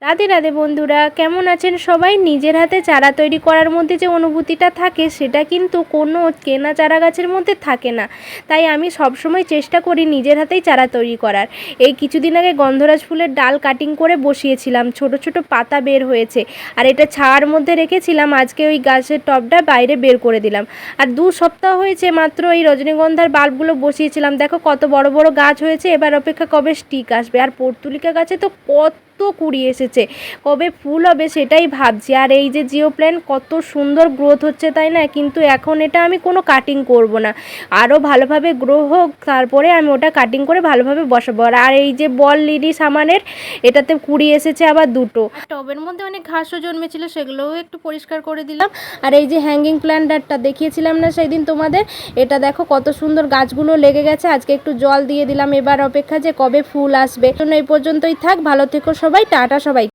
রাধে রাধে বন্ধুরা, কেমন আছেন সবাই? নিজের হাতে চারা তৈরি করার মধ্যে যে অনুভূতিটা থাকে সেটা কিন্তু কোনো কেনা চারা গাছের মধ্যে থাকে না। তাই আমি সবসময় চেষ্টা করি নিজের হাতেই চারা তৈরি করার। এই কিছুদিন আগে গন্ধরাজ ফুলের ডাল কাটিং করে বসিয়েছিলাম, ছোট ছোট পাতা বের হয়েছে, আর এটা ছায়ার মধ্যে রেখেছিলাম। আজকে ওই গাছের টবটা বাইরে বের করে দিলাম। আর 2 সপ্তাহ হয়েছে মাত্র এই রজনীগন্ধার বাল্বগুলো বসিয়েছিলাম, দেখো কত বড় বড় গাছ হয়েছে। এবার অপেক্ষা কবে স্টিক আসবে। আর পর্তুলিকা গাছে তো কত কুড়ি এসেছে, কবে ফুল হবে সেটাই ভাবছি। আর এই যে জিও প্ল্যান্ট কত সুন্দর গ্রোথ হচ্ছে, তাই না? কিন্তু এখন এটা আমি কোনো কাটিং করব না, আরও ভালোভাবে গ্রো হোক, তারপরে আমি ওটা কাটিং করে ভালোভাবে বসাবো। আর এই যে বল লিলি সামানের, এটাতে কুড়ি এসেছে আবার 2টো। টবের মধ্যে অনেক ঘাসও জন্মেছিল, সেগুলোও একটু পরিষ্কার করে দিলাম। আর এই যে হ্যাঙ্গিং প্ল্যান্টারটা দেখিয়েছিলাম না সেই দিন তোমাদের, এটা দেখো কত সুন্দর গাছগুলো লেগে গেছে। আজকে একটু জল দিয়ে দিলাম, এবার অপেক্ষা যে কবে ফুল আসবে। এই পর্যন্তই থাক, ভালো থেকো সবাই, টাটা সবাই।